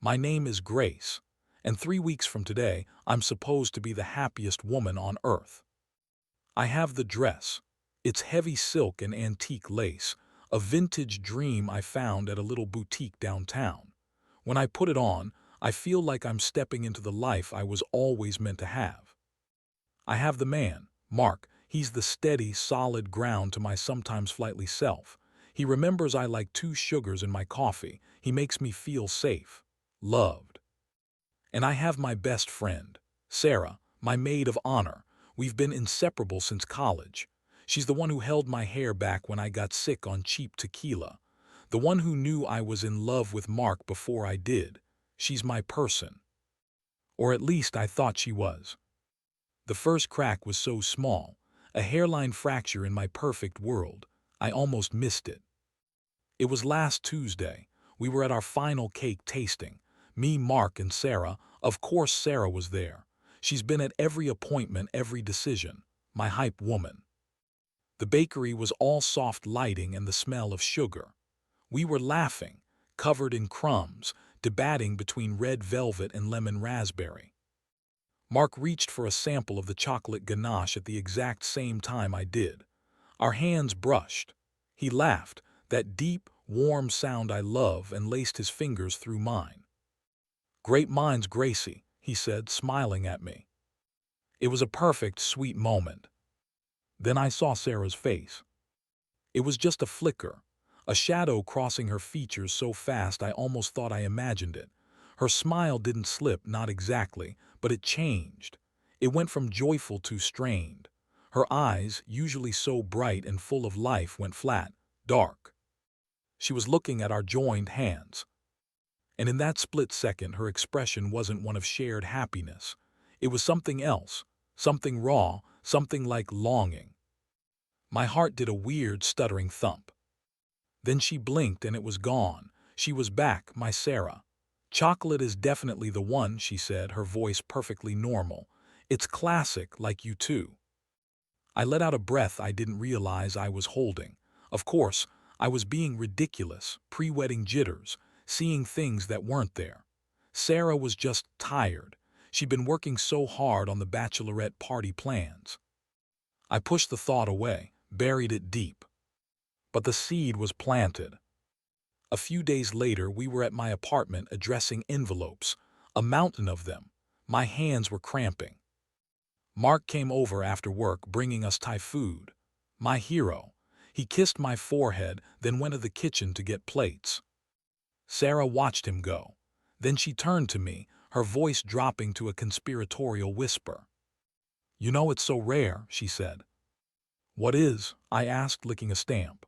My name is Grace, and 3 weeks from today, I'm supposed to be the happiest woman on earth. I have the dress. It's heavy silk and antique lace, a vintage dream I found at a little boutique downtown. When I put it on, I feel like I'm stepping into the life I was always meant to have. I have the man, Mark. He's the steady, solid ground to my sometimes flighty self. He remembers I like 2 sugars in my coffee. He makes me feel safe, loved. And I have my best friend, Sarah, my maid of honor. We've been inseparable since college. She's the one who held my hair back when I got sick on cheap tequila. The one who knew I was in love with Mark before I did. She's my person. Or at least I thought she was. The first crack was so small, a hairline fracture in my perfect world, I almost missed it. It was last Tuesday. We were at our final cake tasting. Me, Mark, and Sarah. Of course Sarah was there. She's been at every appointment, every decision. My hype woman. The bakery was all soft lighting and the smell of sugar. We were laughing, covered in crumbs, debating between red velvet and lemon raspberry. Mark reached for a sample of the chocolate ganache at the exact same time I did. Our hands brushed. He laughed, that deep, warm sound I love, and laced his fingers through mine. "Great minds, Gracie," he said, smiling at me. It was a perfect, sweet moment. Then I saw Sarah's face. It was just a flicker, a shadow crossing her features so fast I almost thought I imagined it. Her smile didn't slip, not exactly, but it changed. It went from joyful to strained. Her eyes, usually so bright and full of life, went flat, dark. She was looking at our joined hands. And in that split second, her expression wasn't one of shared happiness. It was something else, something raw, something like longing. My heart did a weird, stuttering thump. Then she blinked and it was gone. She was back, my Sarah. "Chocolate is definitely the one," she said, her voice perfectly normal. "It's classic, like you too." I let out a breath I didn't realize I was holding. Of course, I was being ridiculous, pre-wedding jitters, seeing things that weren't there. Sarah was just tired. She'd been working so hard on the bachelorette party plans. I pushed the thought away, buried it deep. But the seed was planted. A few days later, we were at my apartment addressing envelopes, a mountain of them. My hands were cramping. Mark came over after work, bringing us Thai food. My hero. He kissed my forehead, then went to the kitchen to get plates. Sarah watched him go. Then she turned to me, her voice dropping to a conspiratorial whisper. "You know it's so rare," she said. "What is?" I asked, licking a stamp.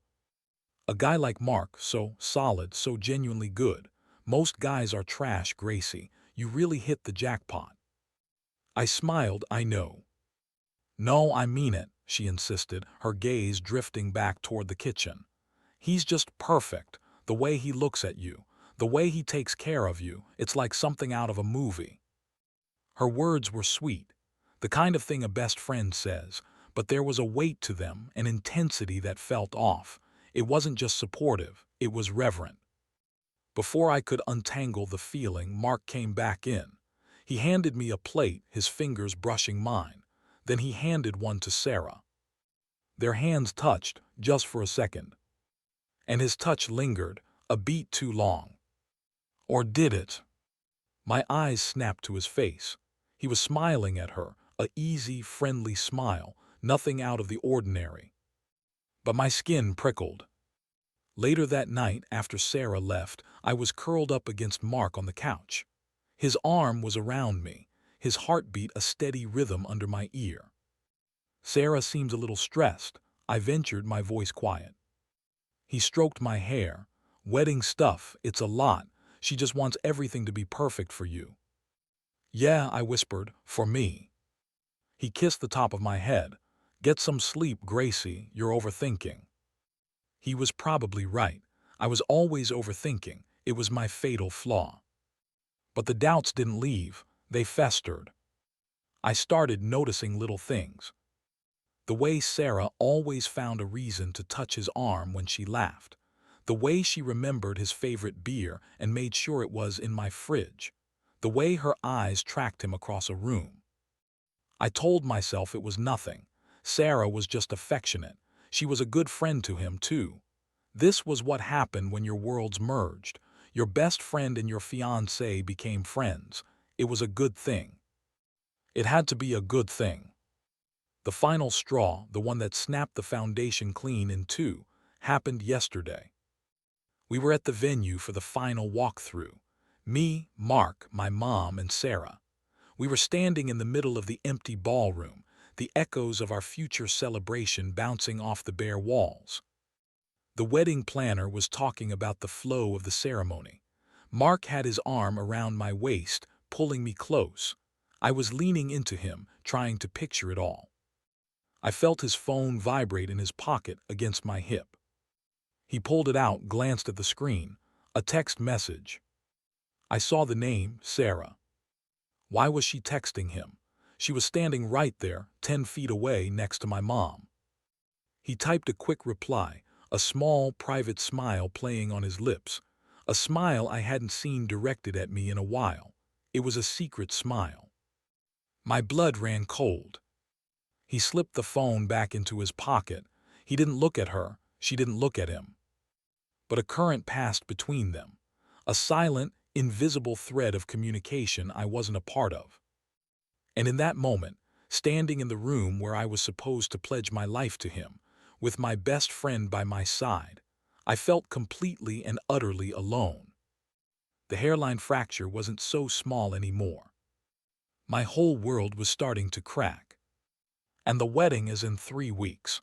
"A guy like Mark, so solid, so genuinely good. Most guys are trash, Gracie. You really hit the jackpot." I smiled, "I know." "No, I mean it," she insisted, her gaze drifting back toward the kitchen. "He's just perfect. The way he looks at you, the way he takes care of you, it's like something out of a movie." Her words were sweet, the kind of thing a best friend says, but there was a weight to them, an intensity that felt off. It wasn't just supportive, it was reverent. Before I could untangle the feeling, Mark came back in. He handed me a plate, his fingers brushing mine. Then he handed one to Sarah. Their hands touched, just for a second. And his touch lingered, a beat too long. Or did it? My eyes snapped to his face. He was smiling at her, a easy, friendly smile, nothing out of the ordinary. But my skin prickled. Later that night, after Sarah left, I was curled up against Mark on the couch. His arm was around me, his heartbeat a steady rhythm under my ear. "Sarah seems a little stressed," I ventured, my voice quiet. He stroked my hair. "Wedding stuff, it's a lot. She just wants everything to be perfect for you." "Yeah," I whispered, "for me." He kissed the top of my head. "Get some sleep, Gracie, you're overthinking." He was probably right. I was always overthinking. It was my fatal flaw. But the doubts didn't leave. They festered. I started noticing little things. The way Sarah always found a reason to touch his arm when she laughed. The way she remembered his favorite beer and made sure it was in my fridge. The way her eyes tracked him across a room. I told myself it was nothing. Sarah was just affectionate. She was a good friend to him, too. This was what happened when your worlds merged. Your best friend and your fiancé became friends. It was a good thing. It had to be a good thing. The final straw, the one that snapped the foundation clean in two, happened yesterday. We were at the venue for the final walkthrough. Me, Mark, my mom, and Sarah. We were standing in the middle of the empty ballroom, the echoes of our future celebration bouncing off the bare walls. The wedding planner was talking about the flow of the ceremony. Mark had his arm around my waist, pulling me close. I was leaning into him, trying to picture it all. I felt his phone vibrate in his pocket against my hip. He pulled it out, glanced at the screen. A text message. I saw the name, Sarah. Why was she texting him? She was standing right there, 10 feet away, next to my mom. He typed a quick reply, a small, private smile playing on his lips. A smile I hadn't seen directed at me in a while. It was a secret smile. My blood ran cold. He slipped the phone back into his pocket. He didn't look at her. She didn't look at him. But a current passed between them. A silent, invisible thread of communication I wasn't a part of. And in that moment, standing in the room where I was supposed to pledge my life to him, with my best friend by my side, I felt completely and utterly alone. The hairline fracture wasn't so small anymore. My whole world was starting to crack. And the wedding is in 3 weeks.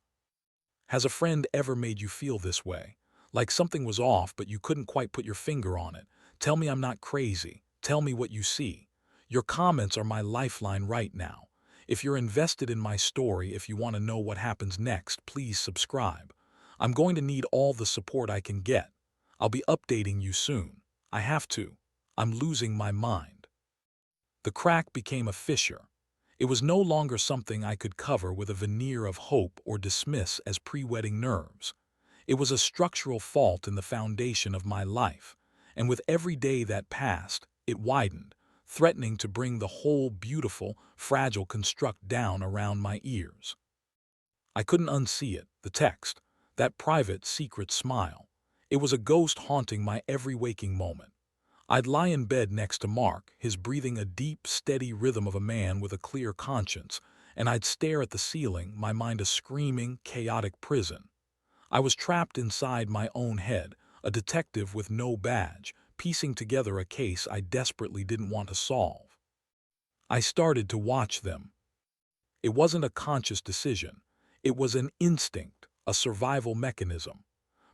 Has a friend ever made you feel this way? Like something was off, but you couldn't quite put your finger on it? Tell me I'm not crazy. Tell me what you see. Your comments are my lifeline right now. If you're invested in my story, if you want to know what happens next, please subscribe. I'm going to need all the support I can get. I'll be updating you soon. I have to. I'm losing my mind. The crack became a fissure. It was no longer something I could cover with a veneer of hope or dismiss as pre-wedding nerves. It was a structural fault in the foundation of my life, and with every day that passed, it widened, threatening to bring the whole beautiful, fragile construct down around my ears. I couldn't unsee it, the text, that private, secret smile. It was a ghost haunting my every waking moment. I'd lie in bed next to Mark, his breathing a deep, steady rhythm of a man with a clear conscience, and I'd stare at the ceiling, my mind a screaming, chaotic prison. I was trapped inside my own head, a detective with no badge, piecing together a case I desperately didn't want to solve. I started to watch them. It wasn't a conscious decision. It was an instinct, a survival mechanism.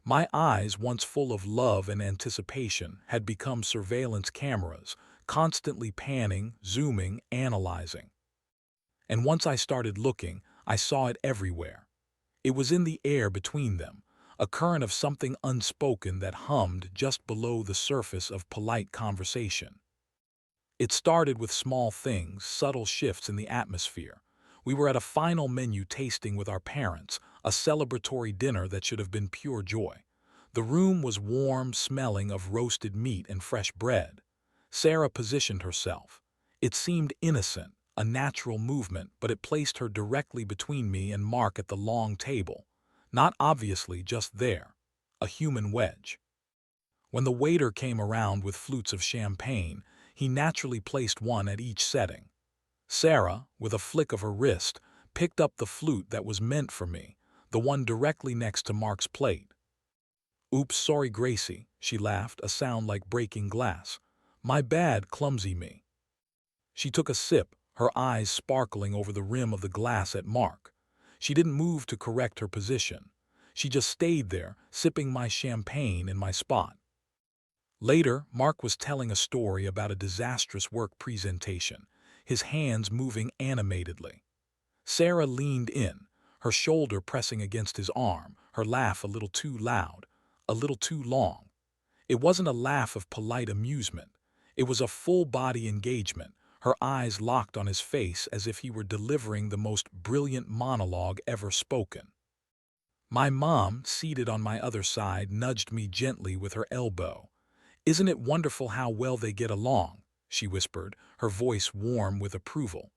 My eyes, once full of love and anticipation, had become surveillance cameras, constantly panning, zooming, analyzing. And once I started looking, I saw it everywhere. It was in the air between them, a current of something unspoken that hummed just below the surface of polite conversation. It started with small things, subtle shifts in the atmosphere. We were at a final menu tasting with our parents, a celebratory dinner that should have been pure joy. The room was warm, smelling of roasted meat and fresh bread. Sarah positioned herself. It seemed innocent, a natural movement, but it placed her directly between me and Mark at the long table. Not obviously just there. A human wedge. When the waiter came around with flutes of champagne, he naturally placed one at each setting. Sarah, with a flick of her wrist, picked up the flute that was meant for me, the one directly next to Mark's plate. "Oops, sorry, Gracie," she laughed, a sound like breaking glass. "My bad, clumsy me." She took a sip, her eyes sparkling over the rim of the glass at Mark. She didn't move to correct her position. She just stayed there, sipping my champagne in my spot. Later, Mark was telling a story about a disastrous work presentation, his hands moving animatedly. Sarah leaned in, her shoulder pressing against his arm, her laugh a little too loud, a little too long. It wasn't a laugh of polite amusement. It was a full-body engagement, her eyes locked on his face as if he were delivering the most brilliant monologue ever spoken. My mom, seated on my other side, nudged me gently with her elbow. "Isn't it wonderful how well they get along?" she whispered, her voice warm with approval.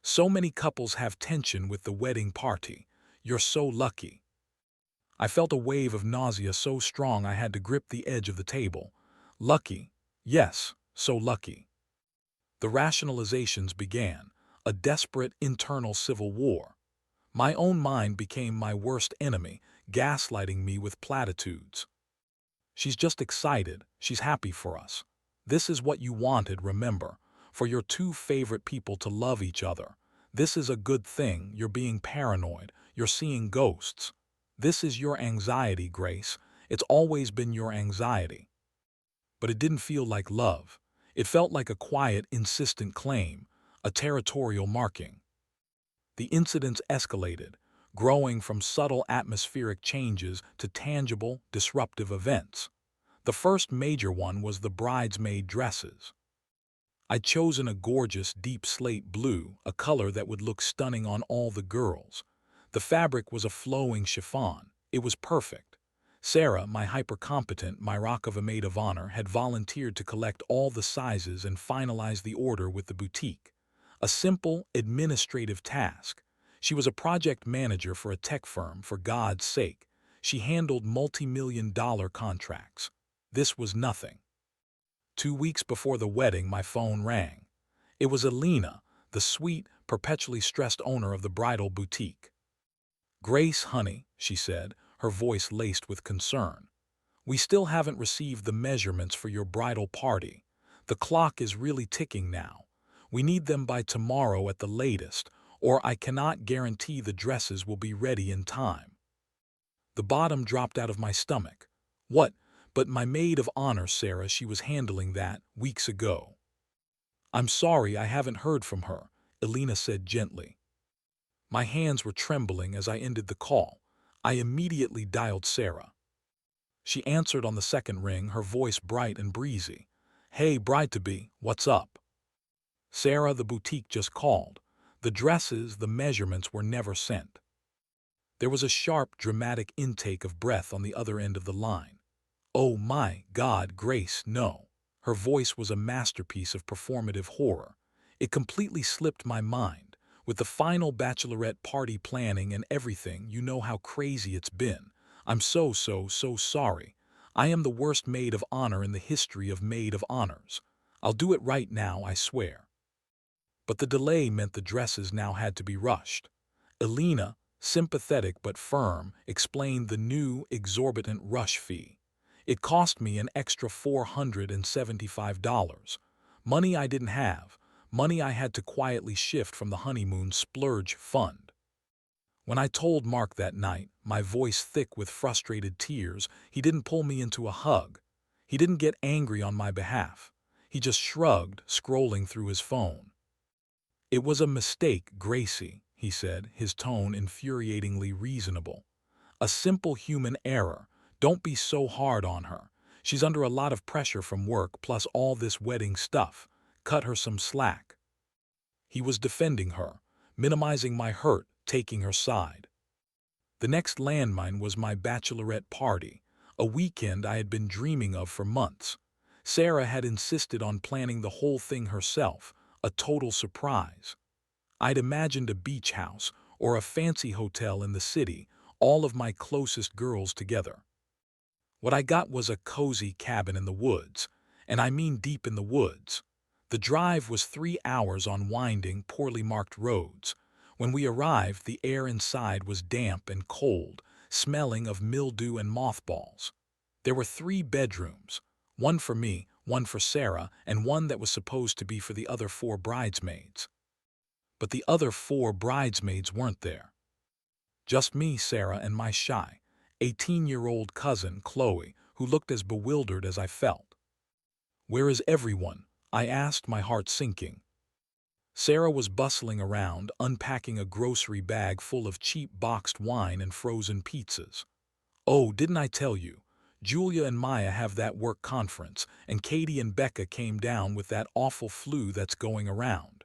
"So many couples have tension with the wedding party. You're so lucky." I felt a wave of nausea so strong I had to grip the edge of the table. Lucky? Yes, so lucky. The rationalizations began, a desperate internal civil war. My own mind became my worst enemy, gaslighting me with platitudes. "She's just excited. She's happy for us. This is what you wanted, remember, for your two favorite people to love each other. This is a good thing. You're being paranoid. You're seeing ghosts. This is your anxiety, Grace. It's always been your anxiety." But it didn't feel like love. It felt like a quiet, insistent claim, a territorial marking. The incidents escalated, growing from subtle atmospheric changes to tangible, disruptive events. The first major one was the bridesmaid dresses. I'd chosen a gorgeous deep slate blue, a color that would look stunning on all the girls. The fabric was a flowing chiffon. It was perfect. Sarah, my hyper-competent rock of a maid of honor, had volunteered to collect all the sizes and finalize the order with the boutique. A simple, administrative task. She was a project manager for a tech firm, for God's sake. She handled multi-million-dollar contracts. This was nothing. 2 weeks before the wedding, my phone rang. It was Alina, the sweet, perpetually stressed owner of the bridal boutique. "Grace, honey," she said, her voice laced with concern. "We still haven't received the measurements for your bridal party. The clock is really ticking now. We need them by tomorrow at the latest, or I cannot guarantee the dresses will be ready in time." The bottom dropped out of my stomach. What? But my maid of honor, Sarah, she was handling that weeks ago. "I'm sorry, I haven't heard from her," Alina said gently. My hands were trembling as I ended the call. I immediately dialed Sarah. She answered on the second ring, her voice bright and breezy. "Hey, bride-to-be, what's up?" "Sarah, the boutique just called. The dresses, the measurements were never sent." There was a sharp, dramatic intake of breath on the other end of the line. "Oh my God, Grace, no." Her voice was a masterpiece of performative horror. It completely slipped my mind. With the final bachelorette party planning and everything, you know how crazy it's been. I'm so sorry. I am the worst maid of honor in the history of maid of honors. I'll do it right now, I swear. But the delay meant the dresses now had to be rushed. Alina, sympathetic but firm, explained the new, exorbitant rush fee. It cost me an extra $475. Money I didn't have, money I had to quietly shift from the honeymoon splurge fund. When I told Mark that night, my voice thick with frustrated tears, he didn't pull me into a hug. He didn't get angry on my behalf. He just shrugged, scrolling through his phone. "It was a mistake, Gracie," he said, his tone infuriatingly reasonable. "A simple human error. Don't be so hard on her. She's under a lot of pressure from work plus all this wedding stuff. Cut her some slack." He was defending her, minimizing my hurt, taking her side. The next landmine was my bachelorette party, a weekend I had been dreaming of for months. Sarah had insisted on planning the whole thing herself, a total surprise. I'd imagined a beach house or a fancy hotel in the city, all of my closest girls together. What I got was a cozy cabin in the woods, and I mean deep in the woods. The drive was 3 hours on winding, poorly marked roads. When we arrived, the air inside was damp and cold, smelling of mildew and mothballs. There were 3 bedrooms, one for me, one for Sarah, and one that was supposed to be for the other 4 bridesmaids. But the other 4 bridesmaids weren't there. Just me, Sarah, and my shy, 18-year-old cousin, Chloe, who looked as bewildered as I felt. "Where is everyone?" I asked, my heart sinking. Sarah was bustling around, unpacking a grocery bag full of cheap boxed wine and frozen pizzas. "Oh, didn't I tell you? Julia and Maya have that work conference, and Katie and Becca came down with that awful flu that's going around.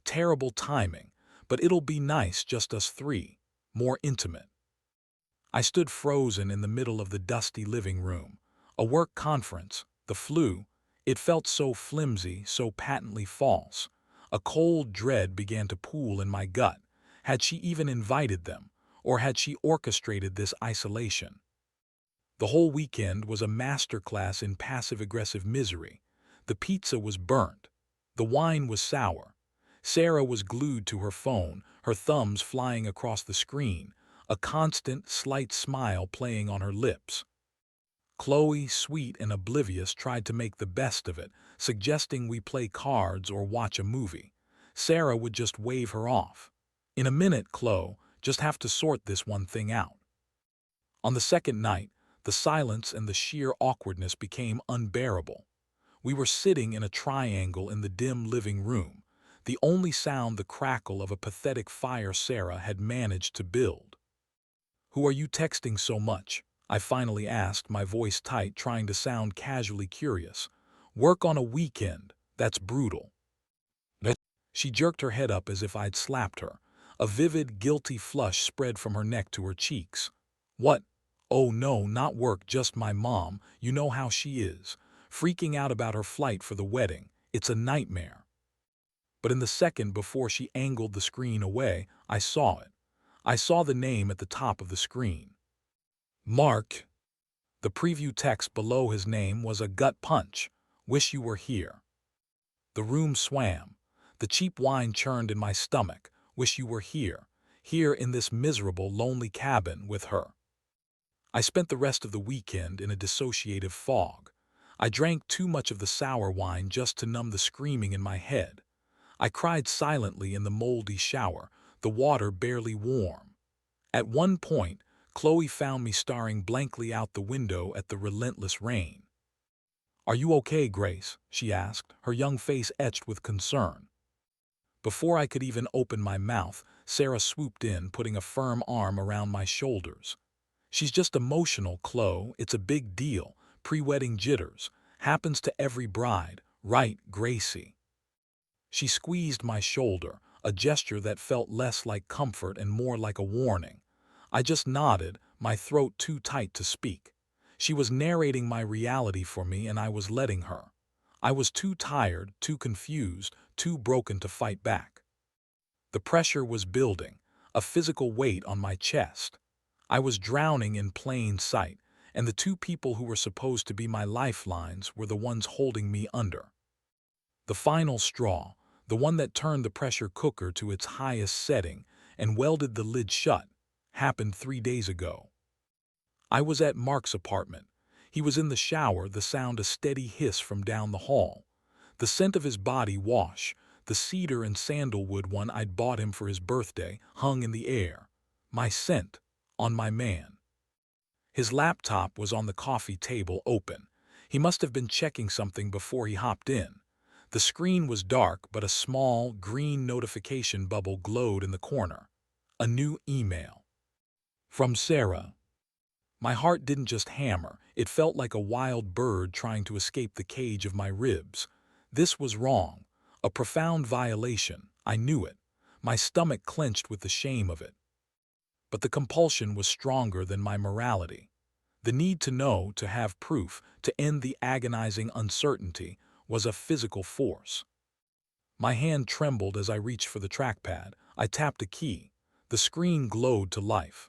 Terrible timing, but it'll be nice, just us 3, more intimate." I stood frozen in the middle of the dusty living room. A work conference, the flu, it felt so flimsy, so patently false. A cold dread began to pool in my gut. Had she even invited them, or had she orchestrated this isolation? The whole weekend was a masterclass in passive-aggressive misery. The pizza was burnt. The wine was sour. Sarah was glued to her phone, her thumbs flying across the screen, a constant, slight smile playing on her lips. Chloe, sweet and oblivious, tried to make the best of it, suggesting we play cards or watch a movie. Sarah would just wave her off. In a minute, Chloe, just have to sort this one thing out. On the second night, the silence and the sheer awkwardness became unbearable. We were sitting in a triangle in the dim living room, the only sound the crackle of a pathetic fire Sarah had managed to build. "Who are you texting so much?" I finally asked, my voice tight, trying to sound casually curious. "Work on a weekend, that's brutal." She jerked her head up as if I'd slapped her. A vivid, guilty flush spread from her neck to her cheeks. "What? Oh no, not work, just my mom. You know how she is. Freaking out about her flight for the wedding. It's a nightmare." But in the second before she angled the screen away, I saw it. I saw the name at the top of the screen. Mark. The preview text below his name was a gut punch. "Wish you were here." The room swam. The cheap wine churned in my stomach. Wish you were here. Here in this miserable, lonely cabin with her. I spent the rest of the weekend in a dissociative fog. I drank too much of the sour wine just to numb the screaming in my head. I cried silently in the moldy shower, the water barely warm. At one point, Chloe found me staring blankly out the window at the relentless rain. "Are you okay, Grace?" she asked, her young face etched with concern. Before I could even open my mouth, Sarah swooped in, putting a firm arm around my shoulders. "She's just emotional, Chloe. It's a big deal. Pre-wedding jitters. Happens to every bride. Right, Gracie?" She squeezed my shoulder, a gesture that felt less like comfort and more like a warning. I just nodded, my throat too tight to speak. She was narrating my reality for me, and I was letting her. I was too tired, too confused, too broken to fight back. The pressure was building, a physical weight on my chest. I was drowning in plain sight, and the two people who were supposed to be my lifelines were the ones holding me under. The final straw, the one that turned the pressure cooker to its highest setting and welded the lid shut, happened 3 days ago. I was at Mark's apartment. He was in the shower, the sound a steady hiss from down the hall. The scent of his body wash, the cedar and sandalwood one I'd bought him for his birthday, hung in the air. My scent, on my man. His laptop was on the coffee table, open. He must have been checking something before he hopped in. The screen was dark, but a small, green notification bubble glowed in the corner. A new email. From Sarah. My heart didn't just hammer, it felt like a wild bird trying to escape the cage of my ribs. This was wrong. A profound violation. I knew it. My stomach clenched with the shame of it. But the compulsion was stronger than my morality. The need to know, to have proof, to end the agonizing uncertainty, was a physical force. My hand trembled as I reached for the trackpad. I tapped a key. The screen glowed to life.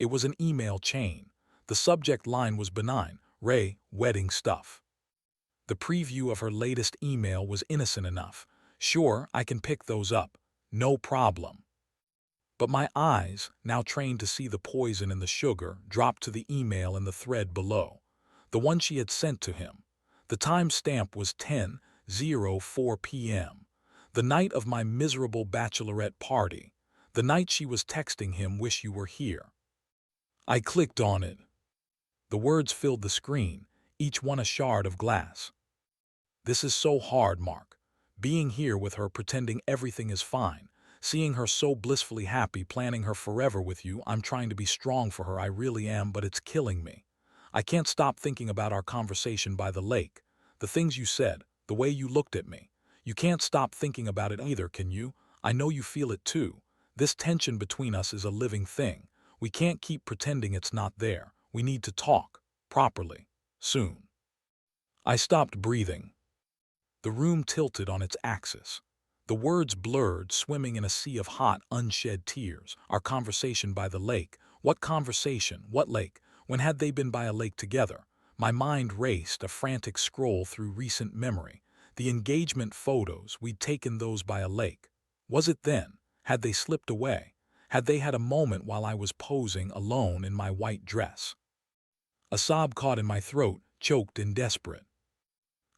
It was an email chain. The subject line was benign. "Ray, wedding stuff." The preview of her latest email was innocent enough. "Sure, I can pick those up. No problem." But my eyes, now trained to see the poison in the sugar, dropped to the email in the thread below. The one she had sent to him. The timestamp was 10:04 p.m. The night of my miserable bachelorette party. The night she was texting him, "Wish you were here." I clicked on it. The words filled the screen, each one a shard of glass. "This is so hard, Mark. Being here with her, pretending everything is fine. Seeing her so blissfully happy, planning her forever with you. I'm trying to be strong for her, I really am, but it's killing me. I can't stop thinking about our conversation by the lake. The things you said, the way you looked at me. You can't stop thinking about it either, can you? I know you feel it too. This tension between us is a living thing. We can't keep pretending it's not there. We need to talk. Properly. Soon. I stopped breathing. The room tilted on its axis. The words blurred, swimming in a sea of hot, unshed tears. Our conversation by the lake. What conversation? What lake? When had they been by a lake together? My mind raced, a frantic scroll through recent memory. The engagement photos, we'd taken those by a lake. Was it then? Had they slipped away? Had they had a moment while I was posing alone in my white dress? A sob caught in my throat, choked and desperate.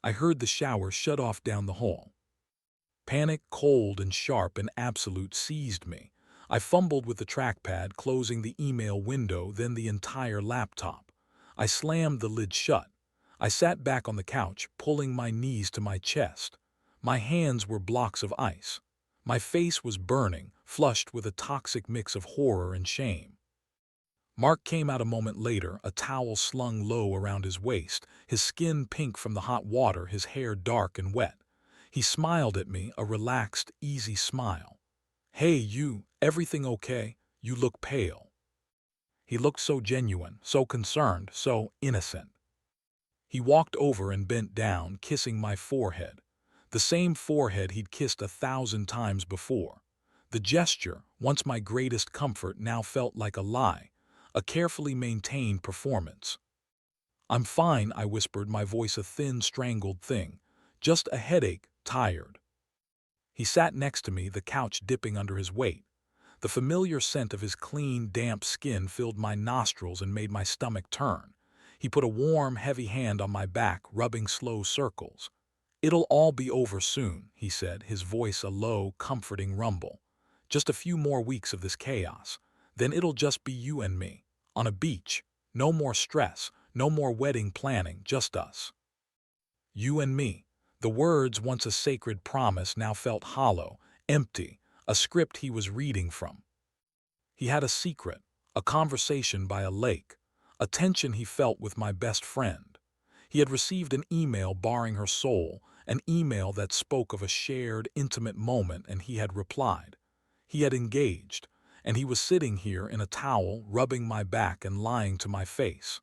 I heard the shower shut off down the hall. Panic, cold and sharp and absolute, seized me. I fumbled with the trackpad, closing the email window, then the entire laptop. I slammed the lid shut. I sat back on the couch, pulling my knees to my chest. My hands were blocks of ice. My face was burning, flushed with a toxic mix of horror and shame. Mark came out a moment later, a towel slung low around his waist, his skin pink from the hot water, his hair dark and wet. He smiled at me, a relaxed, easy smile. "Hey, you, everything okay? You look pale." He looked so genuine, so concerned, so innocent. He walked over and bent down, kissing my forehead. The same forehead he'd kissed 1,000 times before. The gesture, once my greatest comfort, now felt like a lie, a carefully maintained performance. "I'm fine," I whispered, my voice a thin, strangled thing. "Just a headache, tired." He sat next to me, the couch dipping under his weight. The familiar scent of his clean, damp skin filled my nostrils and made my stomach turn. He put a warm, heavy hand on my back, rubbing slow circles. "It'll all be over soon," he said, his voice a low, comforting rumble. "Just a few more weeks of this chaos. Then it'll just be you and me, on a beach. No more stress, no more wedding planning, just us. You and me." The words, once a sacred promise, now felt hollow, empty, a script he was reading from. He had a secret, a conversation by a lake, a tension he felt with my best friend. He had received an email barring her soul, an email that spoke of a shared, intimate moment, and he had replied. He had engaged, and he was sitting here in a towel, rubbing my back and lying to my face.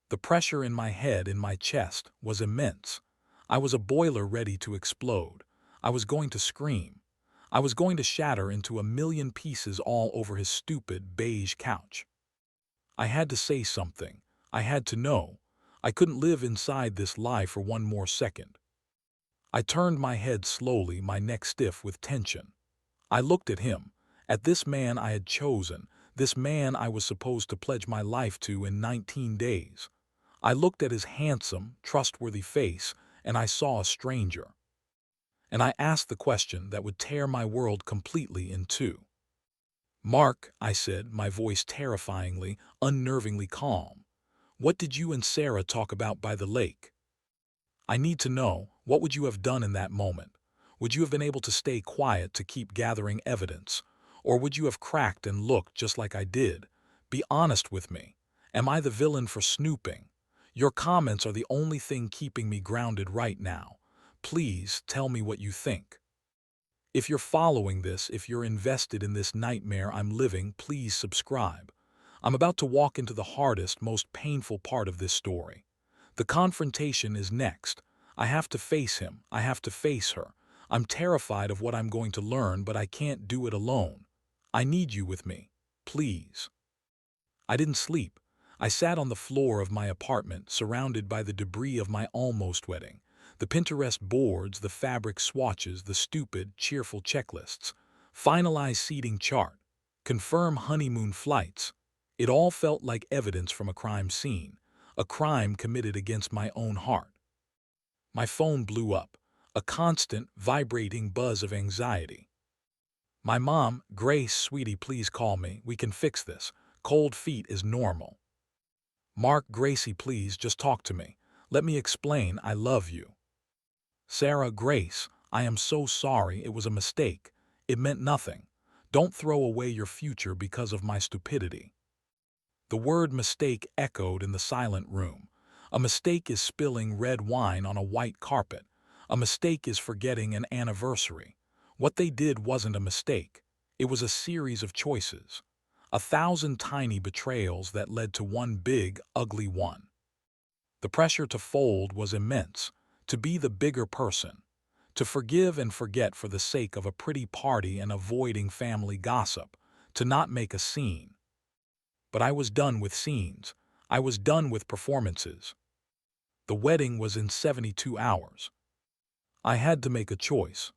The pressure in my head, in my chest, was immense. I was a boiler ready to explode. I was going to scream. I was going to shatter into a million pieces all over his stupid, beige couch. I had to say something. I had to know. I couldn't live inside this lie for one more second. I turned my head slowly, my neck stiff with tension. I looked at him, at this man I had chosen, this man I was supposed to pledge my life to in 19 days. I looked at his handsome, trustworthy face, and I saw a stranger. And I asked the question that would tear my world completely in two. "Mark," I said, my voice terrifyingly, unnervingly calm, "what did you and Sarah talk about by the lake? I need to know, what would you have done in that moment? Would you have been able to stay quiet to keep gathering evidence? Or would you have cracked and looked just like I did? Be honest with me. Am I the villain for snooping? Your comments are the only thing keeping me grounded right now. Please tell me what you think. If you're following this, if you're invested in this nightmare I'm living, please subscribe. I'm about to walk into the hardest, most painful part of this story. The confrontation is next. I have to face him. I have to face her. I'm terrified of what I'm going to learn, but I can't do it alone. I need you with me. Please. I didn't sleep. I sat on the floor of my apartment, surrounded by the debris of my almost wedding. The Pinterest boards, the fabric swatches, the stupid, cheerful checklists. Finalize seating chart. Confirm honeymoon flights. It all felt like evidence from a crime scene, a crime committed against my own heart. My phone blew up, a constant, vibrating buzz of anxiety. My mom, "Grace, sweetie, please call me. We can fix this. Cold feet is normal." Mark, "Gracie, please, just talk to me. Let me explain, I love you." Sarah, "Grace, I am so sorry, it was a mistake. It meant nothing. Don't throw away your future because of my stupidity." The word mistake echoed in the silent room. A mistake is spilling red wine on a white carpet. A mistake is forgetting an anniversary. What they did wasn't a mistake. It was a series of choices. 1,000 tiny betrayals that led to one big, ugly one. The pressure to fold was immense, to be the bigger person, to forgive and forget for the sake of a pretty party and avoiding family gossip, to not make a scene. But I was done with scenes. I was done with performances. The wedding was in 72 hours. I had to make a choice.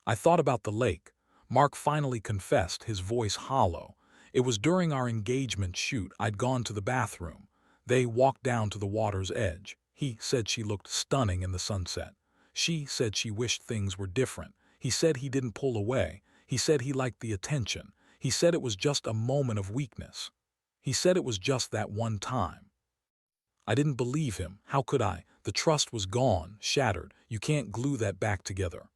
I thought about the lake. Mark finally confessed, his voice hollow. It was during our engagement shoot. I'd gone to the bathroom. They walked down to the water's edge. He said she looked stunning in the sunset. She said she wished things were different. He said he didn't pull away. He said he liked the attention. He said it was just a moment of weakness. He said it was just that one time. I didn't believe him. How could I? The trust was gone, shattered. You can't glue that back together.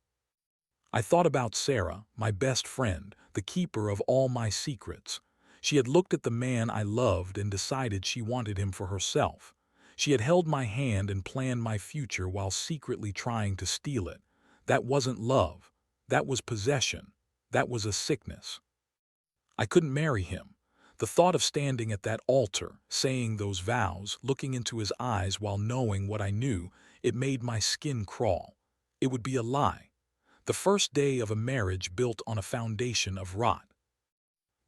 I thought about Sarah, my best friend, the keeper of all my secrets. She had looked at the man I loved and decided she wanted him for herself. She had held my hand and planned my future while secretly trying to steal it. That wasn't love. That was possession. That was a sickness. I couldn't marry him. The thought of standing at that altar, saying those vows, looking into his eyes while knowing what I knew, it made my skin crawl. It would be a lie. The first day of a marriage built on a foundation of rot.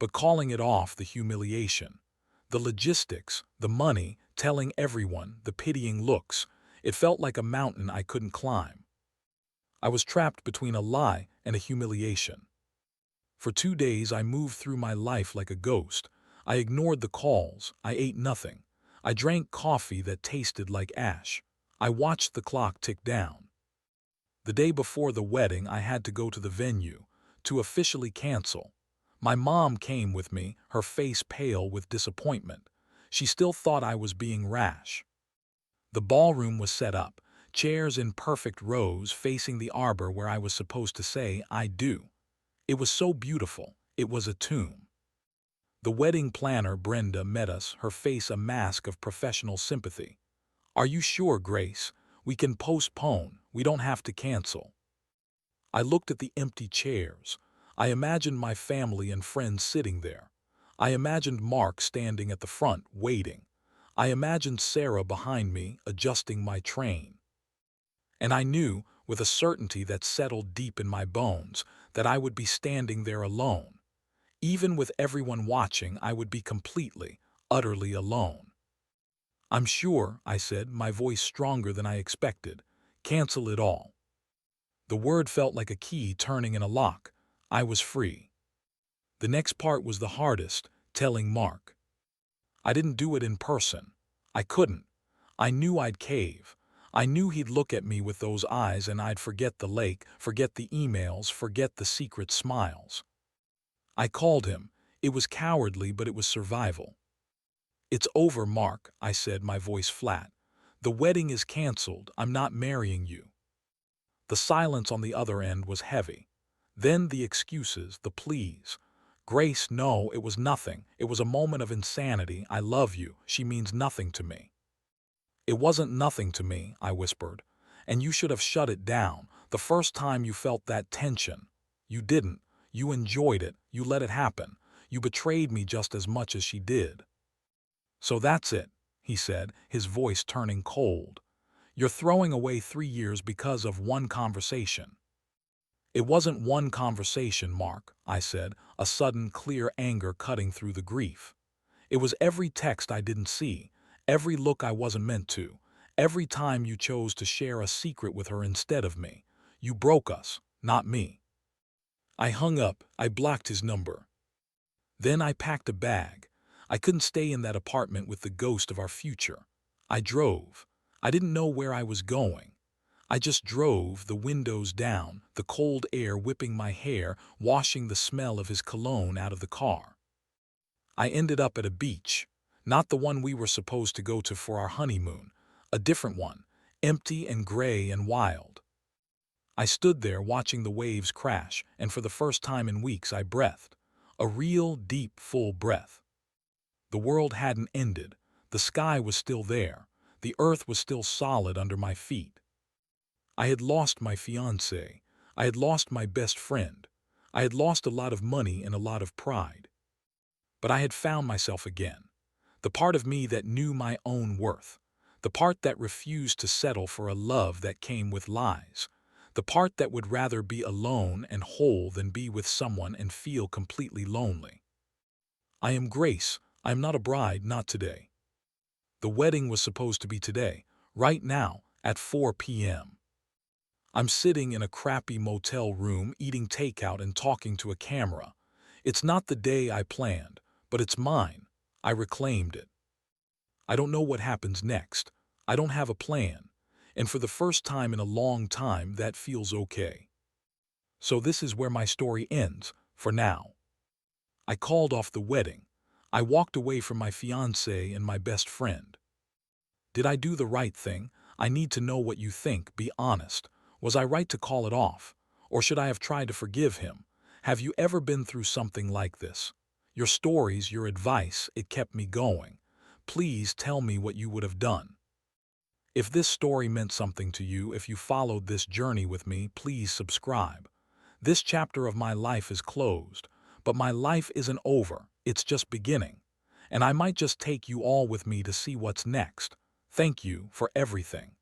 But calling it off, the humiliation, the logistics, the money, telling everyone, the pitying looks, it felt like a mountain I couldn't climb. I was trapped between a lie and a humiliation. For 2 days I moved through my life like a ghost. I ignored the calls. I ate nothing. I drank coffee that tasted like ash. I watched the clock tick down. The day before the wedding, I had to go to the venue, to officially cancel. My mom came with me, her face pale with disappointment. She still thought I was being rash. The ballroom was set up, chairs in perfect rows facing the arbor where I was supposed to say, "I do." It was so beautiful. It was a tomb. The wedding planner, Brenda, met us, her face a mask of professional sympathy. "Are you sure, Grace? We can postpone. We don't have to cancel." I looked at the empty chairs. I imagined my family and friends sitting there. I imagined Mark standing at the front, waiting. I imagined Sarah behind me, adjusting my train. And I knew, with a certainty that settled deep in my bones, that I would be standing there alone. Even with everyone watching, I would be completely, utterly alone. "I'm sure," I said, my voice stronger than I expected. "Cancel it all." The word felt like a key turning in a lock. I was free. The next part was the hardest, telling Mark. I didn't do it in person. I couldn't. I knew I'd cave. I knew he'd look at me with those eyes and I'd forget the lake, forget the emails, forget the secret smiles. I called him. It was cowardly, but it was survival. "It's over, Mark," I said, my voice flat. "The wedding is canceled. I'm not marrying you." The silence on the other end was heavy. Then the excuses, the pleas. "Grace, no, it was nothing. It was a moment of insanity. I love you. She means nothing to me." "It wasn't nothing to me," I whispered. "And you should have shut it down. The first time you felt that tension. You didn't. You enjoyed it. You let it happen. You betrayed me just as much as she did." "So that's it," he said, his voice turning cold. "You're throwing away 3 years because of one conversation." "It wasn't one conversation, Mark," I said, a sudden clear anger cutting through the grief. "It was every text I didn't see, every look I wasn't meant to, every time you chose to share a secret with her instead of me. You broke us, not me." I hung up. I blocked his number. Then I packed a bag. I couldn't stay in that apartment with the ghost of our future. I drove. I didn't know where I was going. I just drove, the windows down, the cold air whipping my hair, washing the smell of his cologne out of the car. I ended up at a beach, not the one we were supposed to go to for our honeymoon, a different one, empty and gray and wild. I stood there watching the waves crash, and for the first time in weeks I breathed. A real, deep, full breath. The world hadn't ended. The sky was still there. The earth was still solid under my feet. I had lost my fiancé. I had lost my best friend. I had lost a lot of money and a lot of pride. But I had found myself again. The part of me that knew my own worth. The part that refused to settle for a love that came with lies. The part that would rather be alone and whole than be with someone and feel completely lonely. I am Grace. I am not a bride, not today. The wedding was supposed to be today, right now, at 4 p.m. I'm sitting in a crappy motel room eating takeout and talking to a camera. It's not the day I planned, but it's mine. I reclaimed it. I don't know what happens next. I don't have a plan. And for the first time in a long time, that feels okay. So this is where my story ends, for now. I called off the wedding. I walked away from my fiancé and my best friend. Did I do the right thing? I need to know what you think, be honest. Was I right to call it off? Or should I have tried to forgive him? Have you ever been through something like this? Your stories, your advice, it kept me going. Please tell me what you would have done. If this story meant something to you, if you followed this journey with me, please subscribe. This chapter of my life is closed, but my life isn't over, it's just beginning. And I might just take you all with me to see what's next. Thank you for everything.